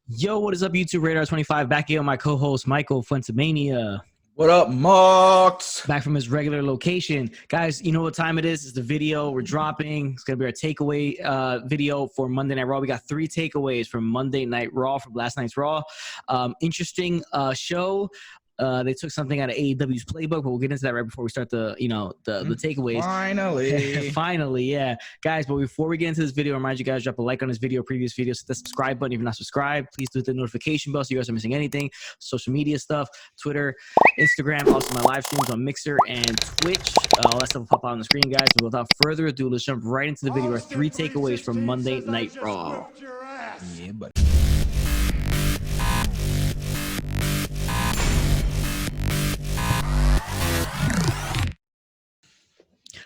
Yo, what is up, YouTube? Radar 25 back here with my co-host Michael Fuentemania. What up, Mox? Back from his regular location. Guys, you know what time it is? It's the video we're dropping. It's going to be our takeaway video for Monday Night Raw. We got 3 takeaways from Monday Night Raw, from last night's Raw. Interesting show. They took something out of AEW's playbook, but we'll get into that right before we start the takeaways. Finally, yeah. Guys, but before we get into this video, I remind you guys, drop a like on this video, previous videos, hit the subscribe button if you're not subscribed. Please do hit the notification bell so you guys aren't missing anything. Social media stuff, Twitter, Instagram, also my live streams on Mixer and Twitch. All that stuff will pop out on the screen, guys. So without further ado, let's jump right into the video. Our 3 takeaways from Monday Night Raw. Yeah, buddy.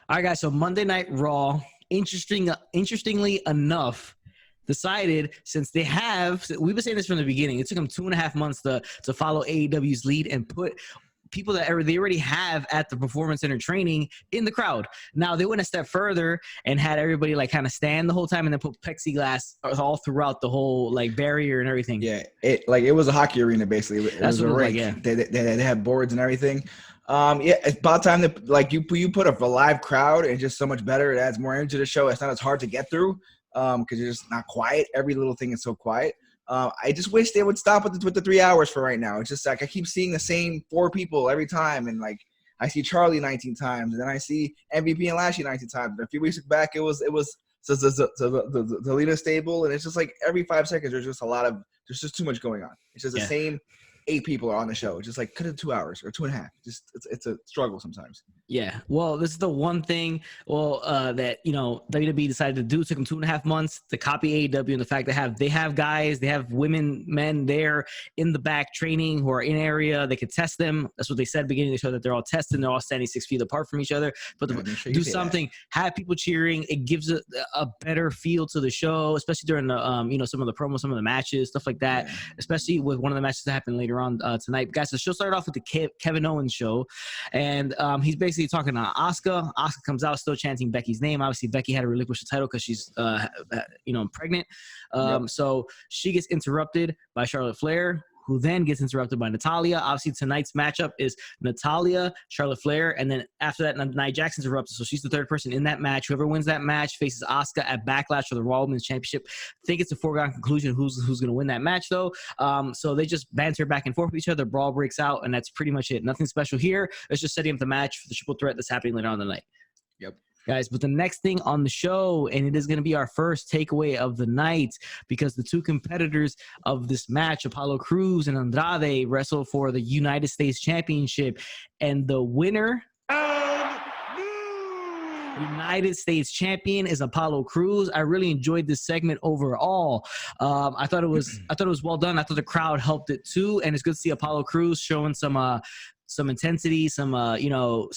All right, guys. So Monday Night Raw, interestingly enough, decided, since we've been saying this from the beginning, it took them 2.5 months to follow AEW's lead and put people that they already have at the Performance Center training in the crowd. Now they went a step further and had everybody like kind of stand the whole time and then put plexiglass all throughout the whole like barrier and everything. Yeah, it was a hockey arena basically. It was a rink. Like, yeah. They had boards and everything. Yeah, it's about time that like you put a live crowd, and just so much better. It adds more energy to the show. It's not as hard to get through because you're just not quiet. Every little thing is so quiet. I just wish they would stop with the 3 hours for right now. It's just like I keep seeing the same 4 people every time, and like I see Charlie 19 times, and then I see MVP and Lashley 19 times. And a few weeks back, it was the Lita stable, and it's just like every 5 seconds there's just too much going on. It's just the same 8 people are on the show. It's just like cut it 2 hours or 2.5. Just it's a struggle sometimes. Yeah, well, this is the one thing that WWE decided to do. It took them 2.5 months to copy AEW, and the fact they have guys, they have women, men there in the back training who are in area. They could test them. That's what they said beginning. They showed that they're all tested. They're all standing 6 feet apart from each other. But do something, have people cheering. It gives a better feel to the show, especially during the some of the promos, some of the matches, stuff like that. Yeah. Especially with one of the matches that happened later on tonight. Guys, the show started off with the Kevin Owens show, and he's basically talking to Asuka. Asuka comes out still chanting Becky's name. Obviously, Becky had to relinquish the title because she's pregnant. So she gets interrupted by Charlotte Flair, who then gets interrupted by Natalya. Obviously, tonight's matchup is Natalya, Charlotte Flair, and then after that, Nia Jax's interrupted. So she's the third person in that match. Whoever wins that match faces Asuka at Backlash for the Raw Women's Championship. I think it's a foregone conclusion who's going to win that match, though. So they just banter back and forth with each other. Brawl breaks out, and that's pretty much it. Nothing special here. It's just setting up the match for the triple threat that's happening later on in the night. Yep. Guys, but the next thing on the show, and it is going to be our first takeaway of the night, because the 2 competitors of this match, Apollo Crews and Andrade, wrestle for the United States Championship, and the winner, United States champion, is Apollo Crews. I really enjoyed this segment overall. I thought it was well done. I thought the crowd helped it too, and it's good to see Apollo Crews showing some intensity, some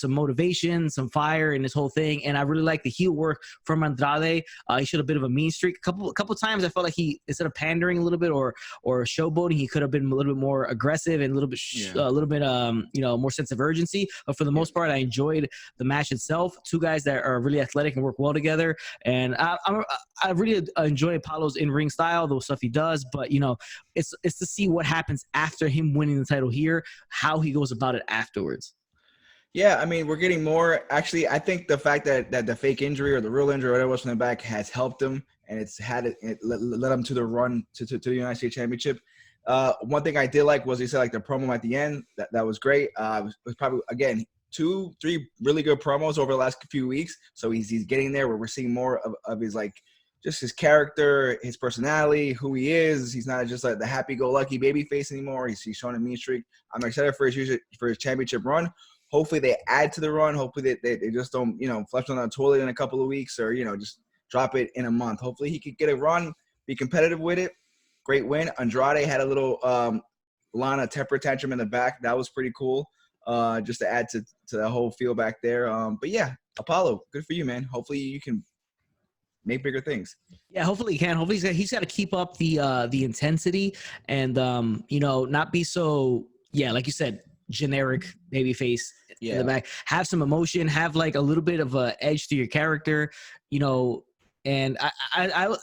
motivation, some fire in this whole thing. And I really like the heel work from Andrade. He showed a bit of a mean streak. A couple times I felt like he, instead of pandering a little bit or showboating, he could have been a little bit more aggressive and a little bit more sense of urgency. But for the most part, I enjoyed the match itself. 2 guys that are really athletic and work well together. And I really enjoy Apollo's in-ring style, the stuff he does. But it's to see what happens after him winning the title here, how he goes about it afterwards. Yeah, I mean, we're getting more. Actually, I think the fact that the fake injury or the real injury or whatever was from the back has helped him, and it led him to the run to the United States Championship. One thing I did like was he said like the promo at the end. That was great. It was probably, again, 2-3 really good promos over the last few weeks. So he's getting there where we're seeing more of his like just his character, his personality, who he is. He's not just like the happy-go-lucky baby face anymore. He's showing a mean streak. I'm excited for his championship run. Hopefully they add to the run. Hopefully they just don't, flush on the toilet in a couple of weeks or, just drop it in a month. Hopefully he could get a run, be competitive with it. Great win. Andrade had a little Lana temper tantrum in the back. That was pretty cool, just to add to the whole feel back there. But yeah, Apollo, good for you, man. Hopefully you can make bigger things. Yeah, hopefully he can. Hopefully he's got to keep up the intensity and not be so, like you said, generic babyface in the back. Have some emotion, have like a little bit of a edge to your character, and I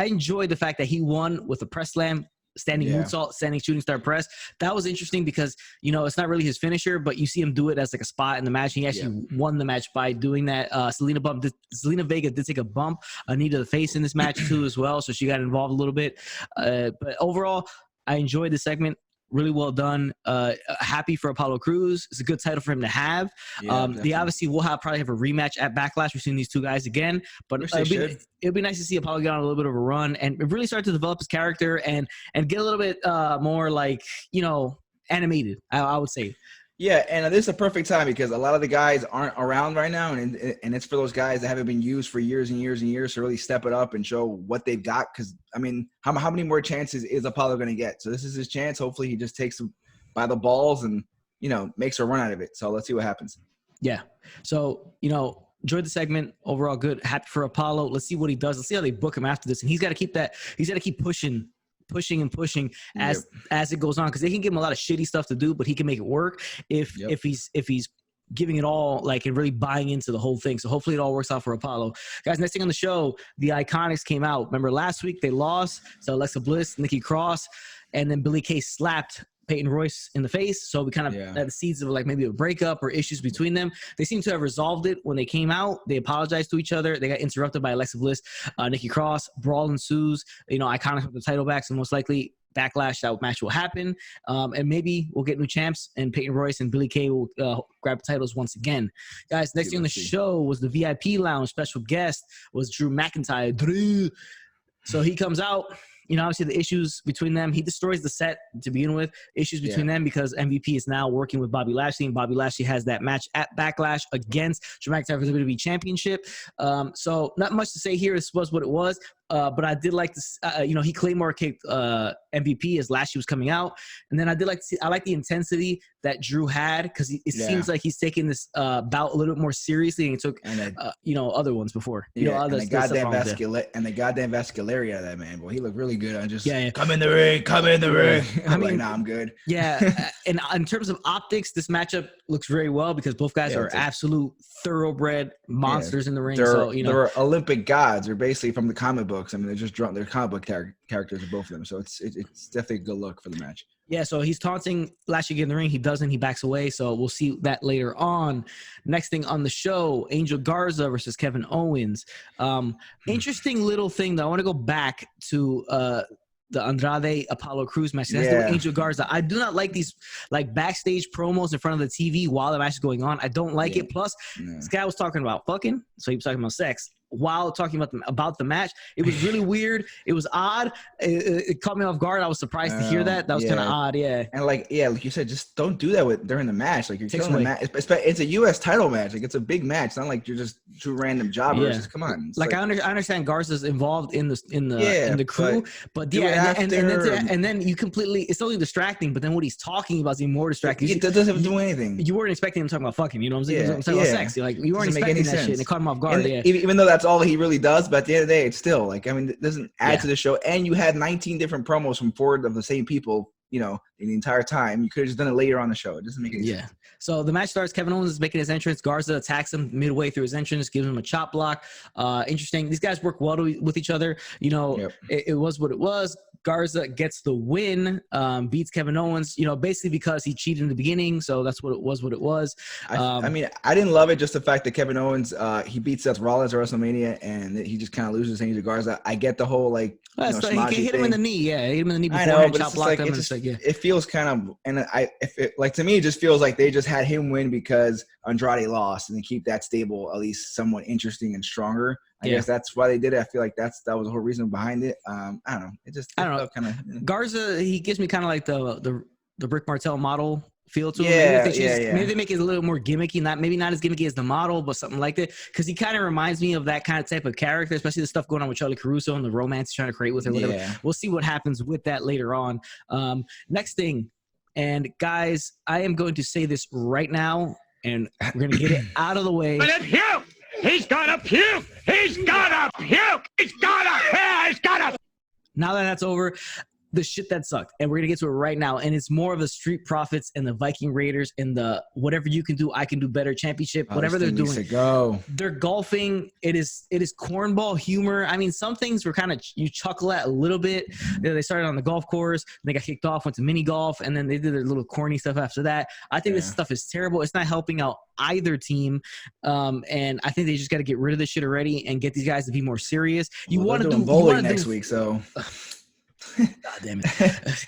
enjoyed the fact that he won with a press slam standing moonsault, standing shooting star press. That was interesting because, you know, it's not really his finisher, but you see him do it as like a spot in the match. He actually won the match by doing that. Selena Vega did take a bump, a knee to the face in this match too as well, so she got involved a little bit. But overall, I enjoyed the segment. Really well done. Happy for Apollo Crews. It's a good title for him to have. They obviously will probably have a rematch at Backlash between these two guys again. But it'd be nice to see Apollo get on a little bit of a run and really start to develop his character and get a little bit more like, you know, animated, I would say. Yeah, and this is a perfect time because a lot of the guys aren't around right now, and it's for those guys that haven't been used for years and years and years to really step it up and show what they've got. Because, I mean, how many more chances is Apollo going to get? So this is his chance. Hopefully he just takes them by the balls and, you know, makes a run out of it. So let's see what happens. Yeah. So, you know, enjoyed the segment. Overall good. Happy for Apollo. Let's see what he does. Let's see how they book him after this. And he's got to keep that. He's got to keep pushing as it goes on, because they can give him a lot of shitty stuff to do, but he can make it work if he's giving it all, like, and really buying into the whole thing. So hopefully it all works out for Apollo. Guys, next thing on the show, the Iconics came out. Remember last week they lost to Alexa Bliss, Nikki Cross, and then Billie Kay slapped Peyton Royce in the face. So we kind of had the seeds of like maybe a breakup or issues between them. They seem to have resolved it when they came out. They apologized to each other. They got interrupted by Alexa Bliss, Nikki Cross. Brawl ensues. You know, Iconics with the title back. So most likely Backlash, that match will happen. And maybe we'll get new champs and Peyton Royce and Billie Kay will grab titles once again. Guys, next thing on the show was the VIP Lounge. Special guest was Drew McIntyre. So he comes out. You know, obviously the issues between them, he destroys the set to begin with, issues between them because MVP is now working with Bobby Lashley, and Bobby Lashley has that match at Backlash against Drew McIntyre for the WWE Championship. So not much to say here. This was what it was. But I did like this, you know, he Claymore kicked MVP as Lashley was coming out. And then I did like to see, I like the intensity that Drew had because it seems like he's taking this bout a little bit more seriously than he took, you know, other ones before. You know, and the goddamn vascularia of that man, boy, he looked really good. I just come in the ring. I'm like, nah, I'm good. Yeah, and in terms of optics, this matchup looks very well because both guys are absolute thoroughbred monsters in the ring. So you know, they're Olympic gods. They're basically from the comic books. I mean, they're just drawn. They're comic book characters of both of them. So it's definitely a good look for the match. Yeah, so he's taunting Lashley to get in the ring. He doesn't. He backs away. So we'll see that later on. Next thing on the show, Angel Garza versus Kevin Owens. Interesting little thing, though. I want to go back to the Andrade Apollo Crews match. That's the Angel Garza. I do not like these like backstage promos in front of the TV while the match is going on. I don't like it. Plus, this guy was talking about fucking, so he was talking about sex while talking about the match. It was really weird. It was odd. It caught me off guard. I was surprised to hear that. That was kind of odd. Yeah. And like you said, just don't do that during the match. Like you're killing the match. It's a U.S. title match. Like it's a big match. It's not like you're just two random jobbers. Yeah. Just come on. Like I understand Garza's involved in the crew, but and then you completely, it's totally distracting. But then what he's talking about is even more distracting. It doesn't do anything. You weren't expecting him talking about fucking. You know what I'm saying? I'm talking about sex. Like you weren't expecting that shit, and it caught him off guard. Even though that's all he really does, but at the end of the day, it's still like, I mean, it doesn't add to the show. And you had 19 different promos from 4 of the same people, you know, the entire time. You could have just done it later on the show. It doesn't make any sense. So the match starts. Kevin Owens is making his entrance. Garza attacks him midway through his entrance, gives him a chop block. Interesting. These guys work well with each other. You know, it was what it was. Garza gets the win, beats Kevin Owens, you know, basically because he cheated in the beginning. So that's what it was. I mean, I didn't love it. Just the fact that Kevin Owens, he beats Seth Rollins at WrestleMania and he just kind of loses things to Garza. I get the whole, like, he hit him in the knee. Yeah. He hit him in the knee before. I know, but it's like, it feels kind of, and to me, it just feels like they just had him win because Andrade lost and they keep that stable at least somewhat interesting and stronger. I guess that's why they did it. I feel like that was the whole reason behind it. I don't know. I don't know. Kind of Garza. He gives me kind of like the Rick Martel model feel to him. Maybe they make it a little more gimmicky. Maybe not as gimmicky as the model, but something like that. Because he kind of reminds me of that kind of type of character, especially the stuff going on with Charlie Caruso and the romance he's trying to create with her. Whatever. Yeah. We'll see what happens with that later on. Next thing, and guys, I am going to say this right now, and we're gonna get it out of the way. He's gonna puke! He's gonna puke! He's gonna! He's gonna! Now that that's over, the shit that sucked, and we're gonna get to it right now. And it's more of the Street Profits and the Viking Raiders and the whatever you can do, I can do better championship. Whatever they're doing, they're golfing. It is cornball humor. I mean, some things were kind of you chuckle at a little bit. They started on the golf course, they got kicked off, went to mini golf, and then they did their little corny stuff after that. I think this stuff is terrible. It's not helping out either team, and I think they just got to get rid of this shit already and get these guys to be more serious. You want to do bowling next week, so. God damn it.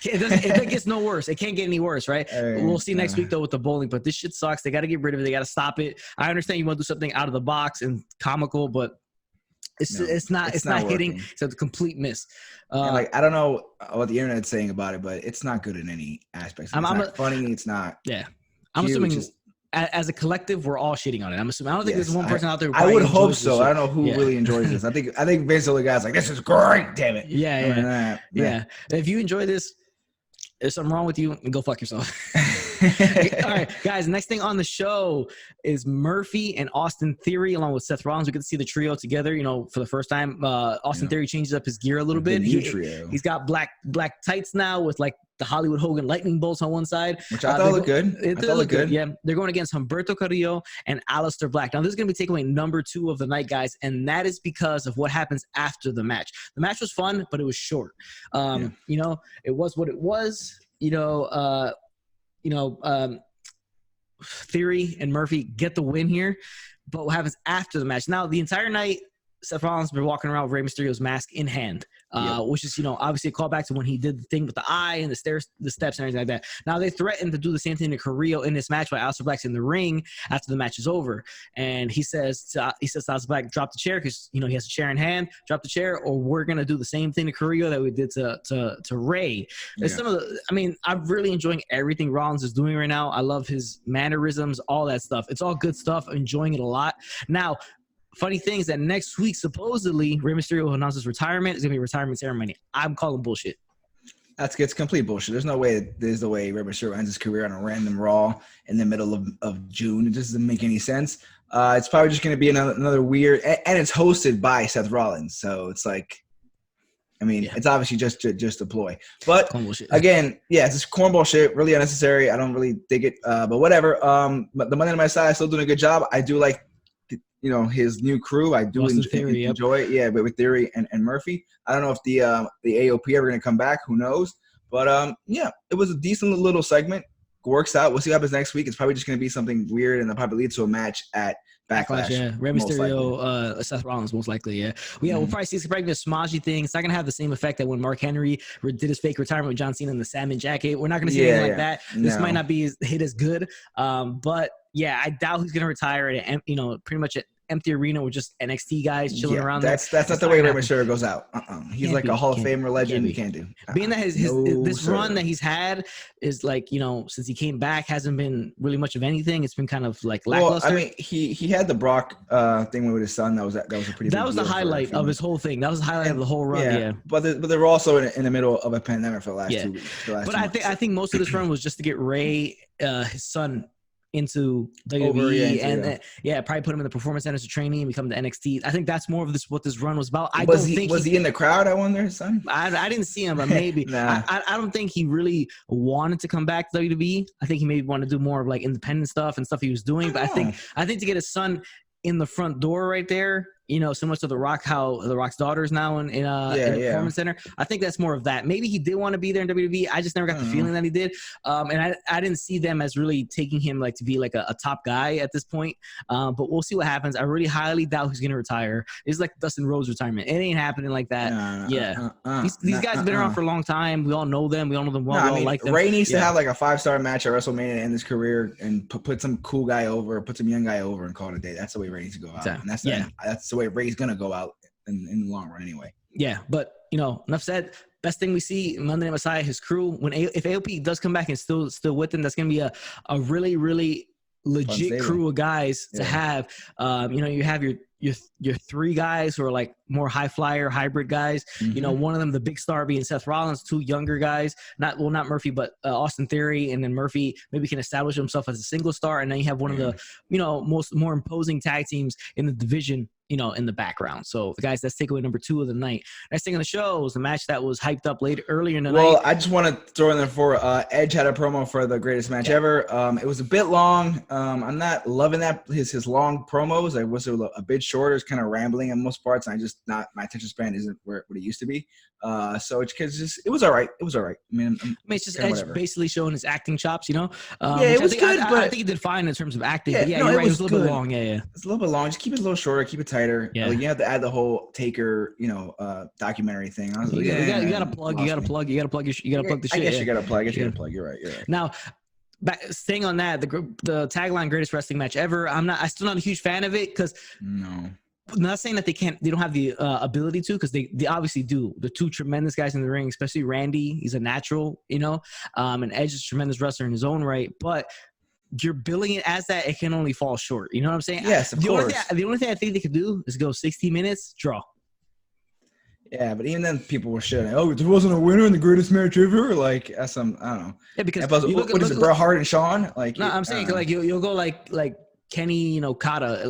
It gets no worse. It can't get any worse, right? We'll see next week, though, with the bowling. But this shit sucks. They got to get rid of it. They got to stop it. I understand you want to do something out of the box and comical, but it's not hitting. It's a complete miss. I don't know what the internet's saying about it, but it's not good in any aspects. It's not funny. It's not. Yeah. I'm assuming as a collective, we're all shitting on it. I'm assuming. I don't think there's one person out there. I would hope so. I don't know who really enjoys this. I think Vince the guy's like, this is great. Damn it. Yeah. If you enjoy this, there's something wrong with you, and go fuck yourself. All right, guys. Next thing on the show is Murphy and Austin Theory, along with Seth Rollins. We get to see the trio together. For the first time, Austin Theory changes up his gear a little bit. He's got black tights now with like the Hollywood Hogan lightning bolts on one side, which I thought looked good. It looked good. Yeah, they're going against Humberto Carrillo and Aleister Black. Now, this is going to be takeaway number 2 of the night, guys, and that is because of what happens after the match. The match was fun, but it was short. It was what it was. Theory and Murphy get the win here, but what happens after the match? Now, the entire night, Seth Rollins has been walking around with Rey Mysterio's mask in hand, which is, obviously a callback to when he did the thing with the eye and the steps and everything like that. Now, they threatened to do the same thing to Carrillo in this match while Aleister Black's in the ring after the match is over. And he says to Aleister Black, drop the chair, because, he has a chair in hand, drop the chair, or we're going to do the same thing to Carrillo that we did to Rey. I'm really enjoying everything Rollins is doing right now. I love his mannerisms, all that stuff. It's all good stuff. I'm enjoying it a lot. Now, funny thing is that next week, supposedly, Rey Mysterio will announce his retirement. It's going to be a retirement ceremony. I'm calling bullshit. It's complete bullshit. There's no way Rey Mysterio ends his career on a random Raw in the middle of June. It just doesn't make any sense. It's probably just going to be another weird – and it's hosted by Seth Rollins. So it's like – it's obviously just a ploy. But again, it's just cornball shit, really unnecessary. I don't really dig it, but whatever. But the Monday Night Messiah is still doing a good job. I do like his new crew. I do enjoy it. Yeah, but with Theory and Murphy. I don't know if the AOP ever going to come back. Who knows? But it was a decent little segment. Works out. We'll see what happens next week. It's probably just going to be something weird, and they'll probably lead to a match at Backlash. Yeah, Rey Mysterio, Seth Rollins, most likely. Yeah, we'll probably see. It's probably a smodgy thing. It's not gonna have the same effect that when Mark Henry did his fake retirement with John Cena in the salmon jacket. We're not gonna see anything like that. This might not be hit as good. But I doubt he's gonna retire at pretty much at empty arena with just NXT guys chilling around. That's not the way Rey Mysterio goes out. He's like a Hall of Famer legend. You can't do. Being that this run that he's had is like, since he came back, hasn't been really much of anything. It's been kind of like lackluster. Well, he had the Brock thing with his son. That was a pretty. That was the highlight of his whole thing. That was the highlight of the whole run. Yeah. But they were also in the middle of a pandemic for the last 2 weeks. But I think most of this run was just to get Ray, his son, into WWE probably put him in the performance center as a trainee and become the NXT. I think that's more of what this run was about. Was he in the crowd? I wonder, his son. I didn't see him, but maybe. Nah. I don't think he really wanted to come back to WWE. I think he maybe wanted to do more of like independent stuff and stuff he was doing. But I think to get his son in the front door right there, similar to The Rock, how The Rock's daughter is now in the performance center. I think that's more of that. Maybe he did want to be there in WWE. I just never got the feeling that he did. And I didn't see them as really taking him like to be like a top guy at this point. But we'll see what happens. I really highly doubt he's going to retire. It's like Dustin Rhodes' retirement. It ain't happening like that. These guys have been around for a long time. We all know them. We all know them well. We all like them. Ray needs to have like a 5-star match at WrestleMania to end his career and put some cool guy over, put some young guy over and call it a day. That's the way Ray needs to go out. And that's the way Ray's gonna go out in the long run anyway. Yeah, but enough said. Best thing we see Monday Night Messiah, his crew. If AOP does come back and still with him, that's gonna be a really, really legit crew of guys to have. You have your 3 guys who are like more high flyer hybrid guys. One of them, the big star, being Seth Rollins. 2 younger guys, not Murphy, but Austin Theory, and then Murphy maybe can establish himself as a single star, and then you have one of the more imposing tag teams in the division in the background. So the guys, that's takeaway number 2 of the night. Next thing on the show was the match that was hyped up earlier in the night. Well, I just want to throw in there for Edge had a promo for the greatest match ever. It was a bit long. I'm not loving that his long promos. I was a bit shorter. It's kind of rambling in most parts. And my attention span isn't what it used to be. So it was all right. It was all right. I mean, it's just Edge basically showing his acting chops, Yeah, it was good, but I think he did fine in terms of acting. Yeah, but no, it was a little bit long. Yeah. It's a little bit long. Just keep it a little shorter. Keep it tighter. Yeah. You have to add the whole Taker, documentary thing. I was like, you gotta plug the shit. I guess you gotta plug. You're right. Now, staying on that, the tagline "Greatest Wrestling Match Ever." I'm still not a huge fan of it because I'm not saying that they don't have the ability to, because they obviously do. The two tremendous guys in the ring, especially Randy. He's a natural, and Edge is a tremendous wrestler in his own right, but you're billing it as that, it can only fall short. You know what I'm saying? Yes, of course. The only thing I think they could do is go 60 minutes, draw. Yeah, but even then, people were shitting. Oh, there wasn't a winner in the greatest match ever. Like, that's I don't know. Yeah, because what is it, Bret Hart and Shawn? Like, no, I'm saying like you'll go like Kenny, Kata,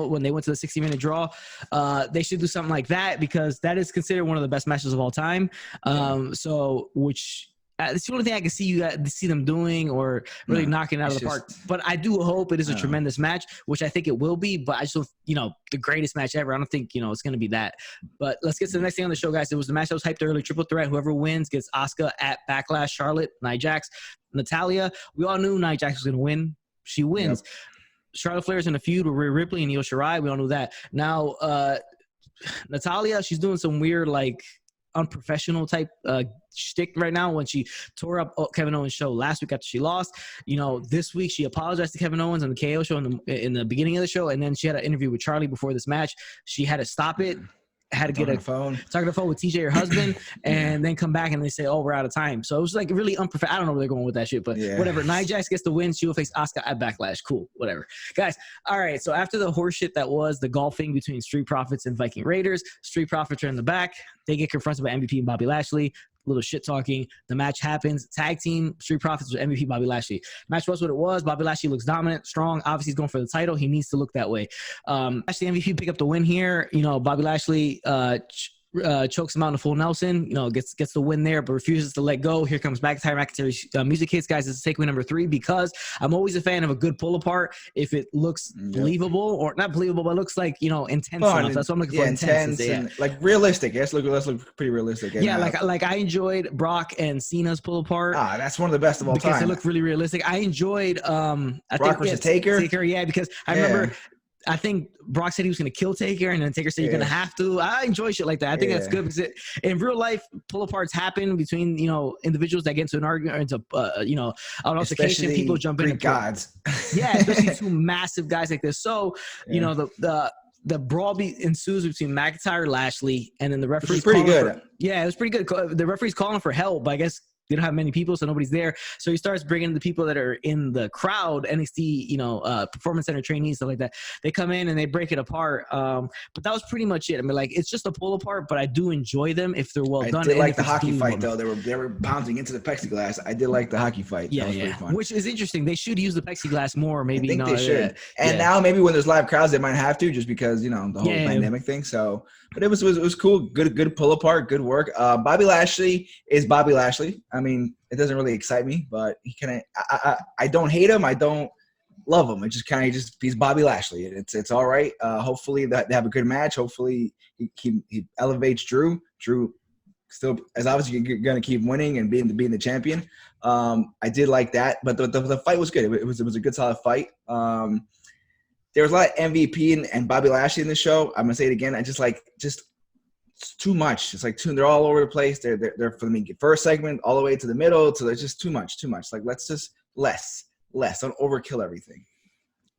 when they went to the 60-minute draw, they should do something like that, because that is considered one of the best matches of all time. It's the only thing I can see them doing, or really knocking it out of the park. But I do hope it is a tremendous match, which I think it will be. But I just, the greatest match ever. I don't think, it's going to be that. But let's get to the next thing on the show, guys. It was the match that was hyped early. Triple threat. Whoever wins gets Asuka at Backlash. Charlotte, Nia Jax, Natalya. We all knew Nia Jax was going to win. She wins. Yep. Charlotte Flair's in a feud with Rhea Ripley and Io Shirai. We all knew that. Now, Natalya, she's doing some weird, unprofessional type shtick right now when she tore up Kevin Owens' show last week after she lost. This week she apologized to Kevin Owens on the KO show in the beginning of the show, and then she had an interview with Charlie before this match. She had to stop it. Had to get talk on the phone with TJ, her husband, and then come back and they say, "Oh, we're out of time." So it was really unprofessional. I don't know where they're going with that shit, but whatever. Nia Jax gets the win. She will face Asuka at Backlash. Cool, whatever, guys. All right. So after the horse shit that was the golfing between Street Profits and Viking Raiders, Street Profits are in the back. They get confronted by MVP and Bobby Lashley. Little shit talking. The match happens. Tag team Street Profits with MVP Bobby Lashley. Match was what it was. Bobby Lashley looks dominant, strong. Obviously, he's going for the title. He needs to look that way. Lashley MVP pick up the win here. Bobby Lashley chokes him out in a full Nelson. Gets the win there, but refuses to let go. Here comes McIntyre. McIntyre's music hits, guys. This is takeaway number 3, because I'm always a fan of a good pull apart if it looks believable, or not believable, but looks like intense enough. That's what I'm looking for. Intense and realistic. Let's look pretty realistic. And, like I enjoyed Brock and Cena's pull apart. That's one of the best of all time. Because it looked really realistic. I enjoyed Brock versus Taker. Yeah, because I remember. I think Brock said he was going to kill Taker, and then Taker said you're going to have to. I enjoy shit like that. I think that's good, because in real life, pull aparts happen between individuals that get into an argument, or into an altercation. People jump in. Gods. Yeah, especially two massive guys like this. So the brawl ensues between McIntyre, Lashley, and then the referee's pretty good. It was pretty good. The referee's calling for help, but I guess they don't have many people, so nobody's there. So he starts bringing the people that are in the crowd, NXT, Performance Center trainees, stuff like that. They come in and they break it apart. But that was pretty much it. I mean, it's just a pull apart, but I do enjoy them if they're well done. I did like the hockey fight, though. They were bouncing into the plexiglass. I did like the hockey fight. That was pretty fun. Which is interesting. They should use the plexiglass more. Maybe I think they should. And now maybe when there's live crowds, they might have to, just because the whole pandemic thing. So, but it was cool. Good pull apart. Good work. Bobby Lashley is Bobby Lashley. I mean, it doesn't really excite me, but he kind of. I don't hate him. I don't love him. It just kind of he's Bobby Lashley. It's all right. Hopefully that they have a good match. Hopefully he elevates Drew. Drew still is obviously going to keep winning and being the champion. I did like that, but the fight was good. It was a good solid fight. There was a lot of MVP and Bobby Lashley in the show. I'm gonna say it again. I just it's too much. It's they're all over the place. They're from the first segment all the way to the middle. So there's just too much. Let's just less. Don't overkill everything.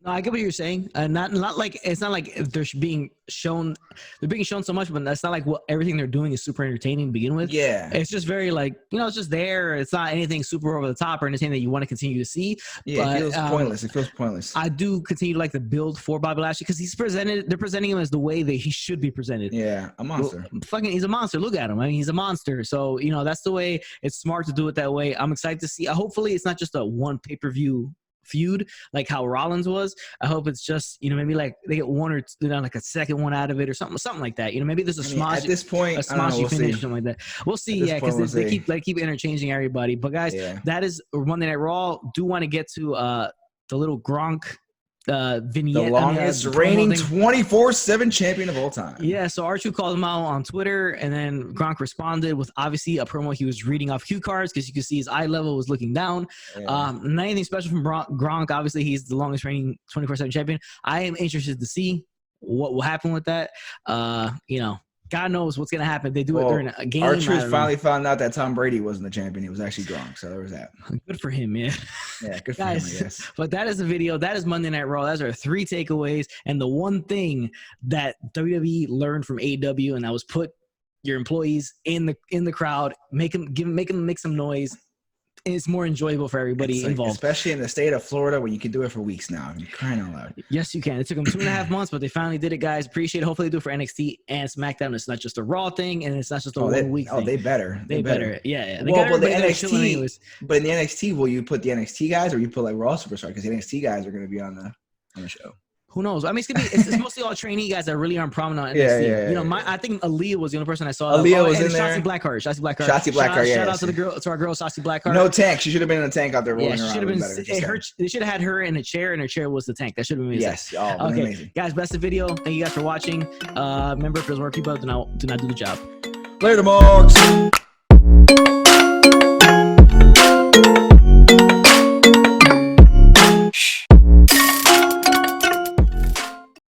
No, I get what you're saying. Not like it's not like they're being shown so much, but that's not like everything they're doing is super entertaining to begin with. Yeah, it's just very it's just there. It's not anything super over the top or anything that you want to continue to see. Yeah, but, it feels pointless. It feels pointless. I do continue to like the build for Bobby Lashley, because they're presenting him as the way that he should be presented. Yeah, a monster. He's a monster. Look at him. I mean, he's a monster. So that's the way. It's smart to do it that way. I'm excited to see. Hopefully, it's not just a one pay-per-view feud like how Rollins was. I hope it's just, you know, maybe like they get one or two, you know, like a second one out of it or something like that. You know, maybe there's a smosh at this point, a smoshy finish or something like that. We'll see. Yeah, because they keep interchanging everybody. But guys, that is Monday Night Raw. Do want to get to the little Gronk vignette. The longest reigning 24/7 champion of all time. Yeah, so R-Truth called him out on Twitter, and then Gronk responded with obviously a promo. He was reading off cue cards because you could see his eye level was looking down. Not anything special from Gronk. Obviously, he's the longest reigning 24/7 champion. I am interested to see what will happen with that. You know, God knows what's gonna happen. They do it during a game. R-Truth finally found out that Tom Brady wasn't the champion; he was actually Gronk. So there was that. Good for him, man. Yeah, good for him, I guess. But that is the video. That is Monday Night Raw. Those are 3 takeaways, and the one thing that WWE learned from AEW, and that was put your employees in the crowd, make them make some noise. It's more enjoyable for everybody involved. Especially in the state of Florida where you can do it for weeks now. I'm crying out loud. Yes, you can. It took them 2.5 months, but they finally did it, guys. Appreciate it. Hopefully they do it for NXT and SmackDown. It's not just a Raw thing, and it's not just a 1 week thing. Oh, they better. They better. Yeah. Well, but in the NXT, will you put the NXT guys or you put like Raw Superstar? Because the NXT guys are going to be on the show. Who knows? I mean, it's mostly all trainee guys that really aren't prominent on NXT. Yeah, you know, I think Aaliyah was the only person I saw. Aaliyah was in there. Shotzi Blackheart. Shout out to our girl, Shotzi Blackheart. No tank. She should have been in a tank out there rolling around. She should have been. They should have had her in a chair, and her chair was the tank. That should have been amazing. Yes. Oh, okay, amazing. Guys, best of video. Thank you guys for watching. Remember, if there's more people, do not do the job. Later, Marks.